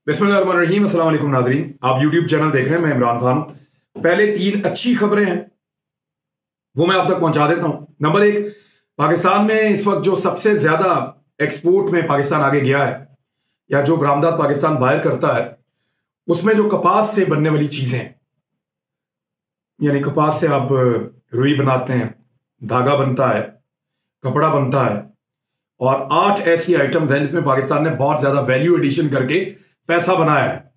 बिस्मिल्लाहिर्रहमानिर्रहीम। अस्सलाम वालेकुम नाज़रीन, आप यूट्यूब चैनल देख रहे हैं। मैं इमरान खान। पहले 3 अच्छी खबरें हैं वो मैं आप तक पहुंचा देता हूं। नंबर 1, पाकिस्तान में इस वक्त जो सबसे ज्यादा एक्सपोर्ट में पाकिस्तान आगे गया है या जो बरामदात पाकिस्तान बाहर करता है उसमें जो कपास से बनने वाली चीजें हैं, यानी कपास से आप रुई बनाते हैं, धागा बनता है, कपड़ा बनता है, और 8 ऐसी आइटम्स हैं जिसमें पाकिस्तान ने बहुत ज्यादा वैल्यू एडिशन करके पैसा बनाया है।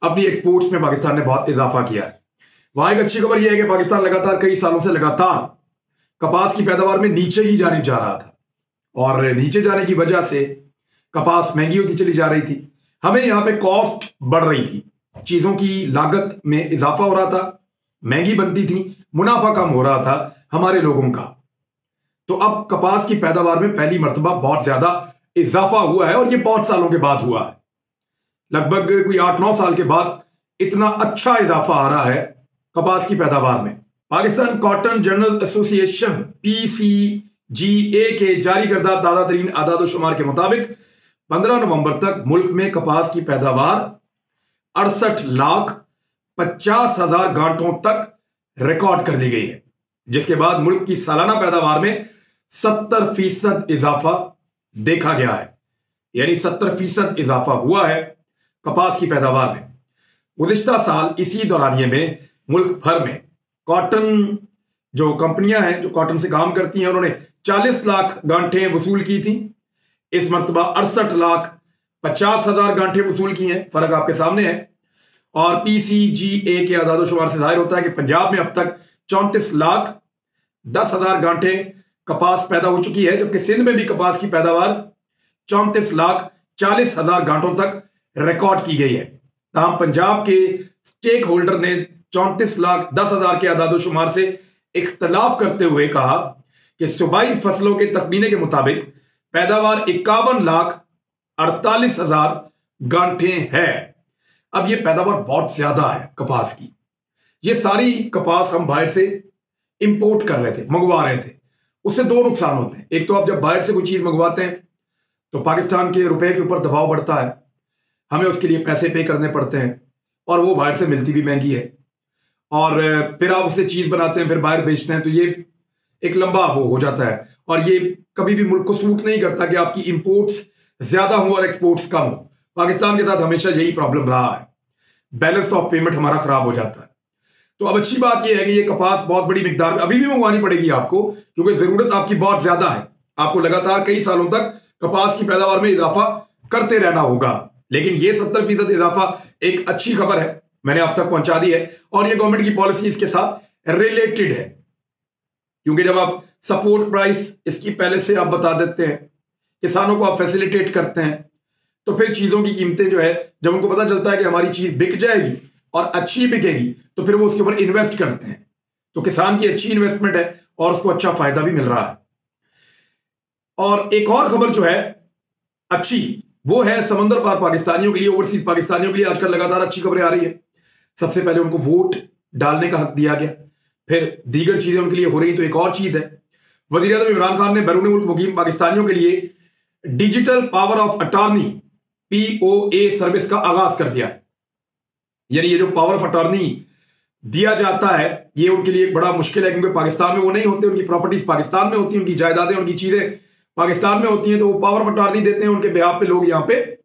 अपनी एक्सपोर्ट्स में पाकिस्तान ने बहुत इजाफा किया है। वहां एक अच्छी खबर यह है कि पाकिस्तान लगातार कई सालों से लगातार कपास की पैदावार में नीचे ही जाने जा रहा था, और नीचे जाने की वजह से कपास महंगी होती चली जा रही थी। हमें यहां पे कॉस्ट बढ़ रही थी, चीजों की लागत में इजाफा हो रहा था, महंगी बनती थी, मुनाफा कम हो रहा था हमारे लोगों का। तो अब कपास की पैदावार में पहली मर्तबा बहुत ज्यादा इजाफा हुआ है, और यह बहुत सालों के बाद हुआ है। लगभग कोई 8-9 साल के बाद इतना अच्छा इजाफा आ रहा है कपास की पैदावार में। Pakistan cotton journal association PCGA के जारी करदा ताज़ा तरीन आदाद शुमार के मुताबिक 15 नवंबर तक मुल्क में कपास की पैदावार 68,50,000 गांठों तक रिकॉर्ड कर ली गई है, जिसके बाद मुल्क की सालाना पैदावार में 70% इजाफा देखा गया है। यानी 70% इजाफा हुआ है कपास की पैदावार में। गुज़िश्ता साल इसी दौरानिये में मुल्क भर में कॉटन जो कंपनियां हैं जो कॉटन से काम करती हैं, उन्होंने 40 लाख गांठें वसूल की थी। इस मरतबा 68,50,000 गांठें वसूल की हैं। फर्क आपके सामने है। और PCGA के आदाद शुमार से जाहिर होता है कि पंजाब में अब तक 34,10,000 गांठें कपास पैदा हो चुकी है, जबकि सिंध में भी कपास की पैदावार 34,40,000 गांठों तक रिकॉर्ड की गई है। तमाम पंजाब के स्टेक होल्डर ने 34,10,000 के आदाद शुमार से इख्तलाफ करते हुए कहा कि सूबाई फसलों के तखमीने के मुताबिक पैदावार 51,48,000 गांठें है। अब यह पैदावार बहुत ज्यादा है कपास की। ये सारी कपास हम बाहर से इंपोर्ट कर रहे थे, मंगवा रहे थे। उससे 2 नुकसान होते हैं। एक तो आप जब बाहर से कोई चीज मंगवाते हैं तो पाकिस्तान के रुपए के ऊपर दबाव बढ़ता है, हमें उसके लिए पैसे पे करने पड़ते हैं, और वो बाहर से मिलती भी महंगी है। और फिर आप उससे चीज बनाते हैं, फिर बाहर बेचते हैं, तो ये एक लंबा वो हो जाता है। और ये कभी भी मुल्क को सूट नहीं करता कि आपकी इंपोर्ट्स ज्यादा हो और एक्सपोर्ट्स कम हो। पाकिस्तान के साथ हमेशा यही प्रॉब्लम रहा है, बैलेंस ऑफ पेमेंट हमारा खराब हो जाता है। तो अब अच्छी बात यह है कि ये कपास बहुत बड़ी मिकदार में अभी भी मंगवानी पड़ेगी आपको, क्योंकि जरूरत आपकी बहुत ज्यादा है। आपको लगातार कई सालों तक कपास की पैदावार में इजाफा करते रहना होगा। लेकिन ये 70% इजाफा एक अच्छी खबर है, मैंने आप तक पहुंचा दी है। और ये गवर्नमेंट की पॉलिसी इसके साथ रिलेटेड है, क्योंकि जब आप सपोर्ट प्राइस इसकी पहले से आप बता देते हैं, किसानों को आप फैसिलिटेट करते हैं, तो फिर चीजों की कीमतें जो है, जब उनको पता चलता है कि हमारी चीज बिक जाएगी और अच्छी बिकेगी, तो फिर वो उसके ऊपर इन्वेस्ट करते हैं। तो किसान की अच्छी इन्वेस्टमेंट है और उसको अच्छा फायदा भी मिल रहा है। और एक और खबर जो है अच्छी, वो है समंदर पार पाकिस्तानियों के लिए, ओवरसीज पाकिस्तानियों के लिए आजकल लगातार अच्छी खबरें आ रही है। सबसे पहले उनको वोट डालने का हक दिया गया, फिर दीगर चीजें उनके लिए हो रही। तो एक और चीज है, वजीर आज़म इमरान खान ने बैरून मुल्क मुकीम पाकिस्तानियों के लिए digital power of attorney POA service का आगाज कर दिया है। यानी ये जो पावर ऑफ अटॉर्नी दिया जाता है, ये उनके लिए एक बड़ा मुश्किल है, क्योंकि पाकिस्तान में वो नहीं होते, उनकी प्रॉपर्टीज पाकिस्तान में होती हैं, उनकी जायदादें, उनकी चीजें पाकिस्तान में होती हैं। तो वो पावर ऑफ अटॉर्नी देते हैं, उनके बिहाफ पे लोग यहाँ पे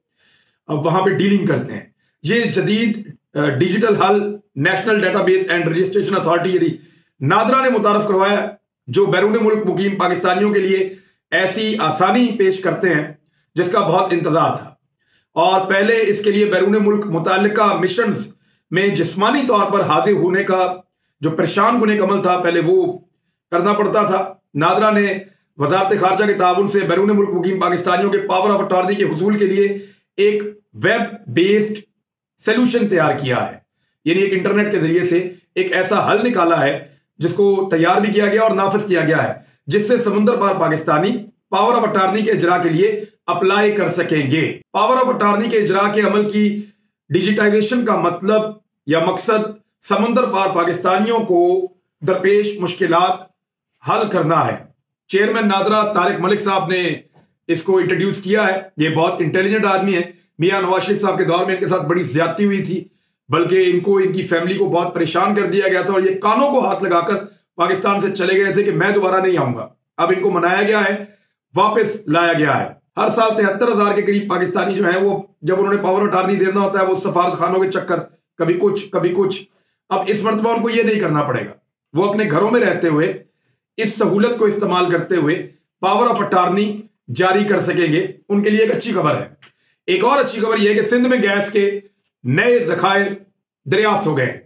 वहां पे डीलिंग करते हैं। ये जदीद डिजिटल हल national database and registration authority यानी नादरा ने मुतारफ करवाया, जो बैरून मुल्क मुकीम पाकिस्तानियों के लिए ऐसी आसानी पेश करते हैं जिसका बहुत इंतजार था। और पहले इसके लिए बैरून मुल्क मुताल्लिका मिशंस में जिस्मानी तौर पर हाजिर होने का जो परेशान कुन अमल था, पहले वो करना पड़ता था। नादरा ने वजारत खारजा के ताउन से बैरून मुल्क मुकीम पाकिस्तानियों के पावर ऑफ अटॉर्नी के हुसूल के लिए एक वेब बेस्ड सोल्यूशन तैयार किया है। यानी एक इंटरनेट के जरिए से एक ऐसा हल निकाला है जिसको तैयार भी किया गया और नाफिज किया गया है, जिससे समुद्र पार पाकिस्तानी पावर ऑफ अटॉर्नी के इजरा के लिए अप्लाई कर सकेंगे। पावर ऑफ अटॉर्नी के इजरा के अमल की डिजिटाइजेशन का मतलब या मकसद समुद्र पार पाकिस्तानियों को दरपेश मुश्किलात हल करना है। चेयरमैन नादरा तारिक मलिक साहब ने इसको इंट्रोड्यूस किया है। ये बहुत इंटेलिजेंट आदमी है, मियां नवाज शरीफ साहब के दौर में इनके साथ बड़ी ज्यादती हुई थी, बल्कि इनको, इनकी फैमिली को बहुत परेशान कर दिया गया था और ये कानों को हाथ लगाकर पाकिस्तान से चले गए थे कि मैं दोबारा नहीं आऊंगा। अब इनको मनाया गया है, वापस लाया गया है। हर साल 73,000 के करीब पाकिस्तानी जो है, वो जब उन्होंने पावर अटारनी देना होता है, वो सफारत खानों के चक्कर, कभी कुछ कभी कुछ। अब इस मरतबा उनको ये नहीं करना पड़ेगा, वो अपने घरों में रहते हुए इस सहूलत को इस्तेमाल करते हुए पावर ऑफ अटारनी जारी कर सकेंगे। उनके लिए एक अच्छी खबर है। एक और अच्छी खबर यह है कि सिंध में गैस के नए जखायर दरियाफ्त हो गए।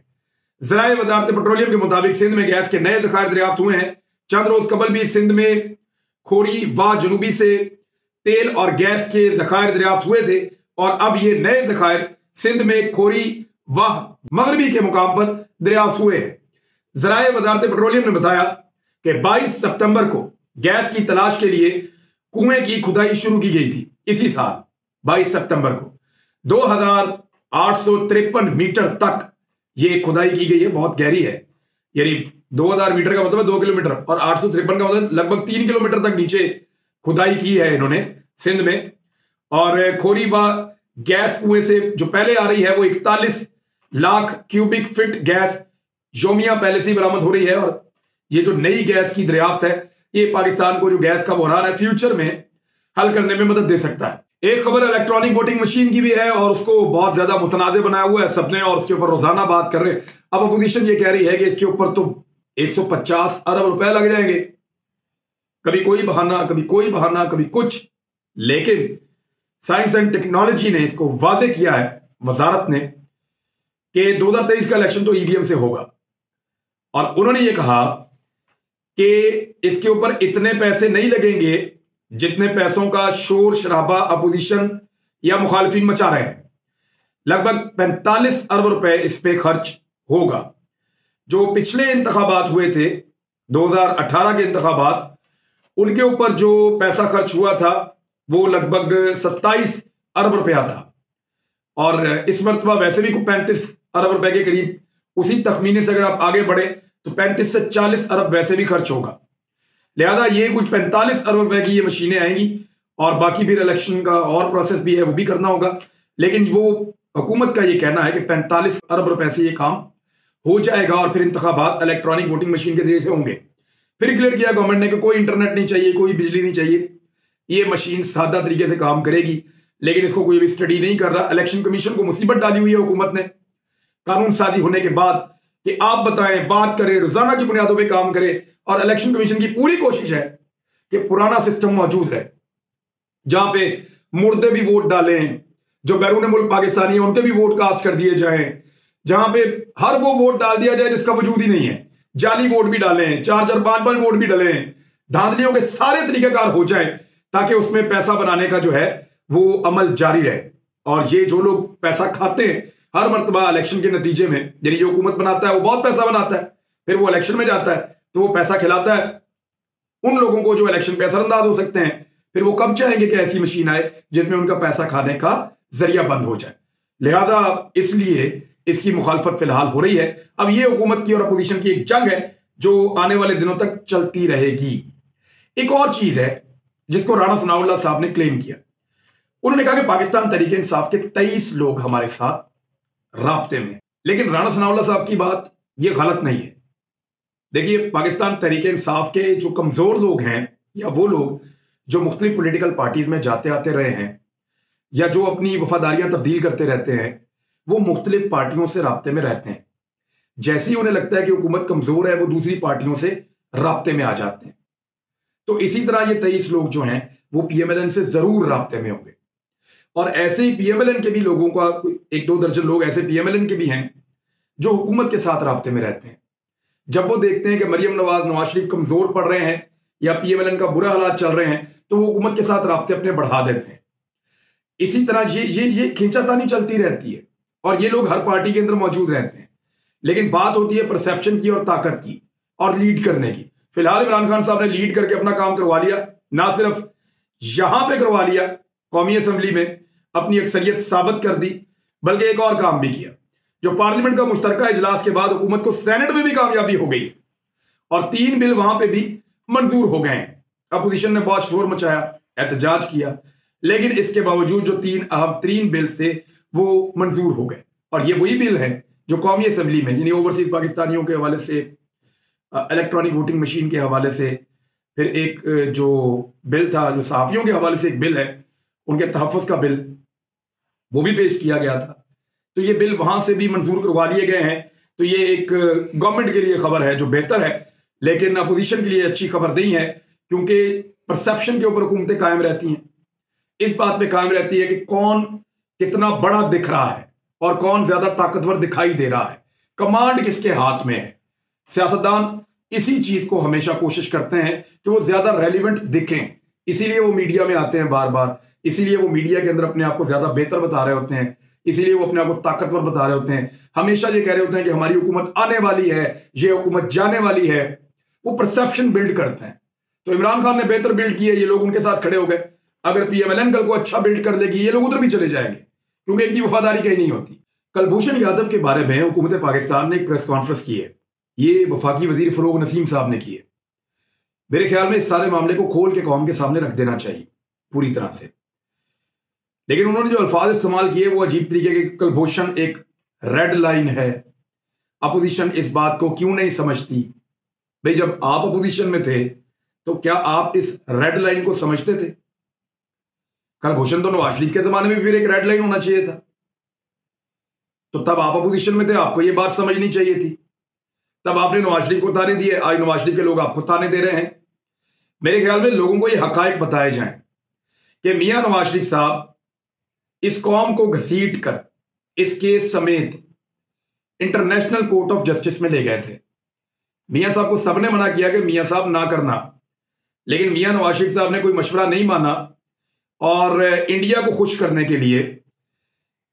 ज़राए वज़ारत पेट्रोलियम के मुताबिक सिंध में गैस के नए जखायर दरियाफ्त हुए हैं। चंद रोज कबल भी सिंध में खोरी वाह जनूबी से तेल और गैस के जखायर दरियाफ्त हुए थे और अब ये नए जखायर सिंध में खोरी वाह मगरबी के मुकाम पर दरियाफ्त हुए हैं। ज़राए वज़ारत पेट्रोलियम ने बताया कि 22 सितंबर को गैस की तलाश के लिए कुएं की खुदाई शुरू की गई थी। इसी साल 22 सितंबर को 2853 मीटर तक ये खुदाई की गई है। बहुत गहरी है, यानी 2000 मीटर का मतलब 2 किलोमीटर और 853 का मतलब लगभग 3 किलोमीटर तक नीचे खुदाई की है इन्होंने सिंध में। और खोरीबा गैस कुएं से जो पहले आ रही है वो 41 लाख क्यूबिक फीट गैस योमिया पहले से ही बरामद हो रही है। और ये जो नई गैस की दरियाफ्त है, ये पाकिस्तान को जो गैस का बहरान है फ्यूचर में हल करने में मदद दे सकता है। एक खबर इलेक्ट्रॉनिक वोटिंग मशीन की भी है और उसको बहुत ज्यादा मुतनाज़ बनाया हुआ है सबने और उसके ऊपर रोजाना बात कर रहे हैं। अब अपोजिशन ये कह रही है कि इसके ऊपर तो 150 अरब रुपए लग जाएंगे। कभी कोई बहाना, कभी कोई बहाना, कभी कुछ। लेकिन साइंस एंड टेक्नोलॉजी ने इसको वाज़ेह किया है, वजारत ने, कि 2023 का इलेक्शन तो ईवीएम से होगा। और उन्होंने ये कहा कि इसके ऊपर इतने पैसे नहीं लगेंगे जितने पैसों का शोर शराबा अपोजिशन या मुखालिफिन मचा रहे हैं। लगभग 45 अरब रुपए इस पे खर्च होगा। जो पिछले इंतखाबात हुए थे, 2018 के इंतखाबात, उनके ऊपर जो पैसा खर्च हुआ था वो लगभग 27 अरब रुपया था। और इस मरतबा वैसे भी कुछ 35 अरब रुपए के करीब, उसी तखमीने से अगर आप आगे बढ़े तो 35 से 40 अरब वैसे भी खर्च होगा। लिहाजा ये कुछ 45 अरब रुपए की ये मशीनें आएंगी और बाकी फिर इलेक्शन का और प्रोसेस भी है, वो भी करना होगा। लेकिन वो हुकूमत का ये कहना है कि 45 अरब रुपए से ये काम हो जाएगा और फिर इंतखाबात इलेक्ट्रॉनिक वोटिंग मशीन के जरिए से होंगे। फिर क्लियर किया गवर्नमेंट ने कि कोई इंटरनेट नहीं चाहिए, कोई बिजली नहीं चाहिए, ये मशीन सादा तरीके से काम करेगी। लेकिन इसको कोई भी स्टडी नहीं कर रहा। इलेक्शन कमीशन को मुसीबत डाली हुई है हुकूमत ने कानून साजी होने के बाद कि आप बताएं, बात करें, रोजाना की बुनियादों पे काम करें। और इलेक्शन कमीशन की पूरी कोशिश है कि पुराना सिस्टम मौजूद रहे, जहां पे मुर्दे भी वोट डालें, जो बैरून मुल्क पाकिस्तानी है उनके भी वोट कास्ट कर दिए जाएं, जहां पे हर वो वोट डाल दिया जाए जिसका वजूद ही नहीं है। जाली वोट भी डालें, 4-4, 5-5 वोट भी डालें, धांधलियों के सारे तरीकेकार हो जाए ताकि उसमें पैसा बनाने का जो है वो अमल जारी रहे। और ये जो लोग पैसा खाते हैं हर मरतबा इलेक्शन के नतीजे में, यानी ये हुकूमत बनाता है वो बहुत पैसा बनाता है, फिर वो इलेक्शन में जाता है तो वो पैसा खिलाता है उन लोगों को जो इलेक्शन पे असरअंदाज हो सकते हैं। फिर वो कब चाहेंगे कि ऐसी मशीन आए जिसमें उनका पैसा खाने का जरिया बंद हो जाए। लिहाजा इसलिए इसकी मुखालफत फिलहाल हो रही है। अब ये हुकूमत की और अपोजिशन की एक जंग है जो आने वाले दिनों तक चलती रहेगी। एक और चीज है जिसको राणा सनाउल्लाह साहब ने क्लेम किया। उन्होंने कहा कि पाकिस्तान तहरीक इंसाफ के 23 लोग हमारे साथ राब्ते में। लेकिन राणा सनाउल्लाह साहब की बात ये गलत नहीं है। देखिए, पाकिस्तान तहरीक इंसाफ के जो कमजोर लोग हैं या वो लोग जो मुख्तलिफ पॉलिटिकल पार्टीज में जाते आते रहे हैं या जो अपनी वफादारियां तब्दील करते रहते हैं, वो मुख्तलिफ पार्टियों से राब्ते में रहते हैं। जैसे ही उन्हें लगता है कि हुकूमत कमजोर है, वो दूसरी पार्टियों से राब्ते में आ जाते हैं। तो इसी तरह ये 23 लोग जो हैं वो पीएमएलएन से जरूर राब्ते में होंगे। और ऐसे ही पीएमएलएन के भी लोगों का 1-2 दर्जन लोग ऐसे पीएमएलएन के भी हैं जो हुकूमत के साथ राब्ते में रहते हैं। जब वो देखते हैं कि मरियम नवाज शरीफ कमजोर पड़ रहे हैं या पीएमएलएन का बुरा हालात चल रहे हैं, तो वो हुकूमत के साथ राब्ते अपने बढ़ा देते हैं। इसी तरह ये खींचातानी चलती रहती है और ये लोग हर पार्टी के अंदर मौजूद रहते हैं। लेकिन बात होती है परसेप्शन की और ताकत की और लीड करने की। फिलहाल इमरान खान साहब ने लीड करके अपना काम करवा लिया, ना सिर्फ यहां पे करवा लिया, कौमी असम्बली में अपनी अक्सरियत साबित कर दी, बल्कि एक और काम भी किया जो पार्लियामेंट का मुश्तरका इजलास के बाद हुकूमत को सेनेट में भी कामयाबी हो गई और 3 बिल वहां पे भी मंजूर हो गए हैं। अपोजिशन ने बहुत शोर मचाया, एहतजाज किया, लेकिन इसके बावजूद जो 3 अहम 3 बिल्स थे वो मंजूर हो गए। और ये वही बिल है जो कौमी असम्बली में, यानी ओवरसीज पाकिस्तानियों के हवाले से, इलेक्ट्रॉनिक वोटिंग मशीन के हवाले से, फिर एक जो बिल था जो सहाफ़ियों के हवाले से एक बिल है, उनके तहफ़्फ़ुज़ का बिल, वो भी पेश किया गया था। तो ये बिल वहां से भी मंजूर करवा लिए गए हैं। तो ये एक गवर्नमेंट के लिए खबर है जो बेहतर है, लेकिन अपोजिशन के लिए अच्छी खबर नहीं है, क्योंकि परसेप्शन के ऊपर हुकूमतें कायम रहती हैं। इस बात पे कायम रहती है कि कौन कितना बड़ा दिख रहा है और कौन ज्यादा ताकतवर दिखाई दे रहा है, कमांड किसके हाथ में है। सियासतदान इसी चीज को हमेशा कोशिश करते हैं कि वो ज्यादा रेलिवेंट दिखें, इसीलिए वो मीडिया में आते हैं बार बार, इसीलिए वो मीडिया के अंदर अपने आप को ज्यादा बेहतर बता रहे होते हैं, इसीलिए वो अपने आप को ताकतवर बता रहे होते हैं। हमेशा ये कह रहे होते हैं कि हमारी हुकूमत आने वाली है, ये हुकूमत जाने वाली है। वो परसेप्शन बिल्ड करते हैं। तो इमरान खान ने बेहतर बिल्ड किया, ये लोग उनके साथ खड़े हो गए। अगर पीएमएलएन कल को अच्छा बिल्ड कर लेगी, ये लोग उधर भी चले जाएंगे, क्योंकि इनकी वफादारी कहीं नहीं होती। कुलभूषण यादव के बारे में हुकूमत पाकिस्तान ने एक प्रेस कॉन्फ्रेंस की है। ये वफाकी वजीर फरोग नसीम साहब ने की है। मेरे ख्याल में इस सारे मामले को खोल के कौम के सामने रख देना चाहिए पूरी तरह से। लेकिन उन्होंने जो अल्फाज इस्तेमाल किए वो अजीब तरीके के। कुलभूषण एक रेड लाइन है, अपोजिशन इस बात को क्यों नहीं समझती? भाई जब आप अपोजिशन में थे तो क्या आप इस रेड लाइन को समझते थे? कुलभूषण तो नवाज शरीफ के जमाने में फिर एक रेड लाइन होना चाहिए था, तो तब आप अपोजिशन में थे, आपको यह बात समझनी चाहिए थी। तब आपने नवाज शरीफ को ताने दिए, आज नवाज शरीफ के लोग आपको ताने दे रहे हैं। मेरे ख्याल में लोगों को यह हकायक बताए जाएं कि मियां नवाज शरीफ साहब इस कौम को घसीट कर इस केस समेत इंटरनेशनल कोर्ट ऑफ जस्टिस में ले गए थे। मियां साहब को सबने मना किया कि मियां साहब ना करना, लेकिन मियां नवाज शरीफ साहब ने कोई मशवरा नहीं माना और इंडिया को खुश करने के लिए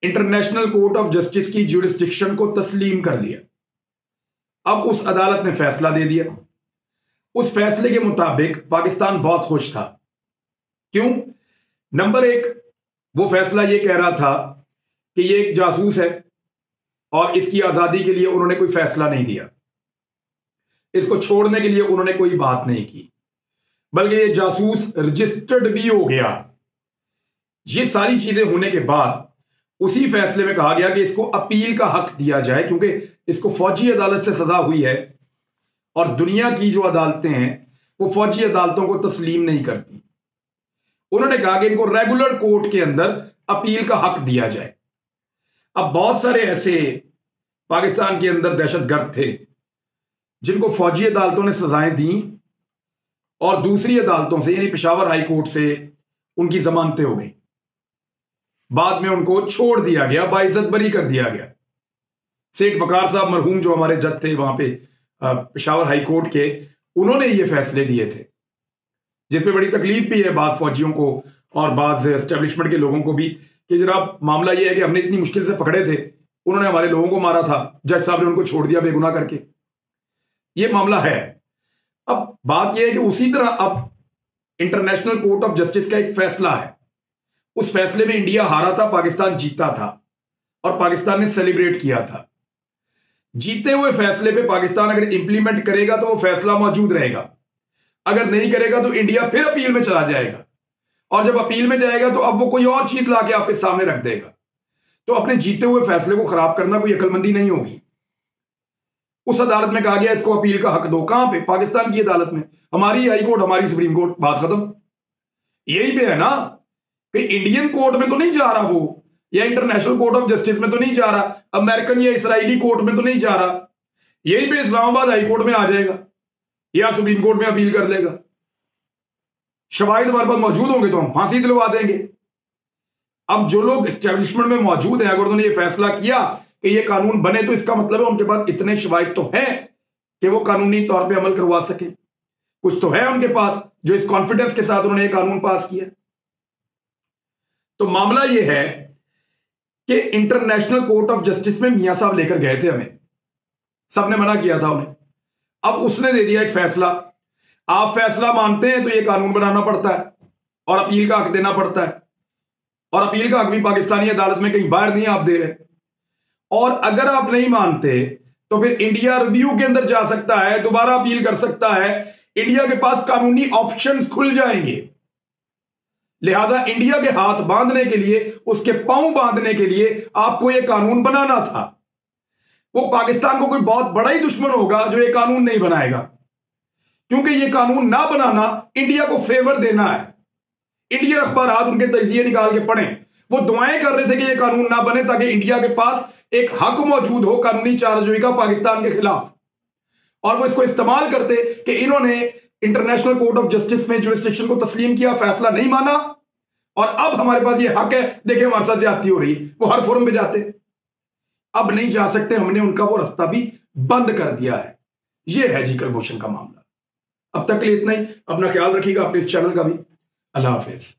इंटरनेशनल कोर्ट ऑफ जस्टिस की ज्यूरिसडिक्शन को तस्लीम कर दिया। अब उस अदालत ने फैसला दे दिया। उस फैसले के मुताबिक पाकिस्तान बहुत खुश था। क्यों? नंबर 1, वो फैसला ये कह रहा था कि ये एक जासूस है और इसकी आजादी के लिए उन्होंने कोई फैसला नहीं दिया, इसको छोड़ने के लिए उन्होंने कोई बात नहीं की, बल्कि ये जासूस रजिस्टर्ड भी हो गया। ये सारी चीजें होने के बाद उसी फैसले में कहा गया कि इसको अपील का हक दिया जाए, क्योंकि इसको फौजी अदालत से सजा हुई है और दुनिया की जो अदालतें हैं वो फौजी अदालतों को तस्लीम नहीं करती। उन्होंने कहा कि इनको रेगुलर कोर्ट के अंदर अपील का हक दिया जाए। अब बहुत सारे ऐसे पाकिस्तान के अंदर दहशतगर्द थे जिनको फौजी अदालतों ने सजाएं दी और दूसरी अदालतों से यानी पेशावर हाई कोर्ट से उनकी जमानतें हो गई। बाद में उनको छोड़ दिया गया, बाइज्जत बरी कर दिया गया। सेठ वकार साहब मरहूम जो हमारे जज थे वहां पे पेशावर हाई कोर्ट के, उन्होंने ये फैसले दिए थे, जिसमें बड़ी तकलीफ भी है बाद फौजियों को और बाद एस्टेब्लिशमेंट के लोगों को भी कि जनाब मामला यह है कि हमने इतनी मुश्किल से पकड़े थे, उन्होंने हमारे लोगों को मारा था, जज साहब ने उनको छोड़ दिया बेगुनाह करके। ये मामला है। अब बात यह है कि उसी तरह अब इंटरनेशनल कोर्ट ऑफ जस्टिस का एक फैसला है। उस फैसले में इंडिया हारा था, पाकिस्तान जीता था और पाकिस्तान ने सेलिब्रेट किया था। जीते हुए फैसले पे पाकिस्तान अगर इंप्लीमेंट करेगा तो वो फैसला मौजूद रहेगा, अगर नहीं करेगा तो इंडिया फिर अपील में चला जाएगा और जब अपील में जाएगा तो अब वो कोई और चीज लाके आपके सामने रख देगा। तो अपने जीते हुए फैसले को खराब करना कोई अक्लमंदी नहीं होगी। उस अदालत में कहा गया इसको अपील का हक दो। कहां पे? पाकिस्तान की अदालत में। हमारी हाई कोर्ट, हमारी सुप्रीम कोर्ट, बात खत्म। यही पे है ना कि इंडियन कोर्ट में तो नहीं जा रहा वो, या इंटरनेशनल कोर्ट ऑफ जस्टिस में तो नहीं जा रहा, अमेरिकन या इसराइली कोर्ट में तो नहीं जा रहा, यही पे इस्लामाबाद हाई कोर्ट में आ जाएगा या सुप्रीम कोर्ट में अपील कर लेगा। शवाहिद हमारे पास मौजूद होंगे तो हम फांसी दिलवा देंगे। अब जो लोग एस्टेब्लिशमेंट में मौजूद हैं, अगर उन्होंने ये फैसला किया कि ये कानून बने, तो इसका मतलब है उनके पास इतने शवाहिद तो हैं कि वो कानूनी तौर पे अमल करवा सके। कुछ तो है उनके पास जो इस कॉन्फिडेंस के साथ उन्होंने ये कानून पास किया। तो मामला ये है कि इंटरनेशनल कोर्ट ऑफ जस्टिस में मियां साहब लेकर गए थे हमें, सबने मना किया था उन्हें। अब उसने दे दिया एक फैसला। आप फैसला मानते हैं तो ये कानून बनाना पड़ता है और अपील का हक देना पड़ता है, और अपील का हक भी पाकिस्तानी अदालत में कहीं बाहर नहीं आप दे रहे। और अगर आप नहीं मानते तो फिर इंडिया रिव्यू के अंदर जा सकता है, दोबारा अपील कर सकता है। इंडिया के पास कानूनी ऑप्शंस खुल जाएंगे। लिहाजा इंडिया के हाथ बांधने के लिए, उसके पांव बांधने के लिए आपको यह कानून बनाना था। वो पाकिस्तान को कोई बहुत बड़ा ही दुश्मन होगा जो ये कानून नहीं बनाएगा, क्योंकि ये कानून ना बनाना इंडिया को फेवर देना है। इंडियन अखबार उनके तजिए निकाल के पढ़ें, वो दुआएं कर रहे थे कि ये कानून ना बने ताकि इंडिया के पास एक हक मौजूद हो कानूनी चाराजोई का पाकिस्तान के खिलाफ, और वो इसको इस्तेमाल करते कि इन्होंने इंटरनेशनल कोर्ट ऑफ जस्टिस में जुरिस्डिक्शन को तस्लीम किया, फैसला नहीं माना, और अब हमारे पास ये हक है, देखिए हमारे साथ ज्यादती हो रही। वो हर फोरम पे जाते, अब नहीं जा सकते, हमने उनका वो रास्ता भी बंद कर दिया है। ये है जी कुलभूषण का मामला। अब तक के लिए इतना ही। अपना ख्याल रखिएगा, अपने इस चैनल का भी। अल्लाह हाफिज।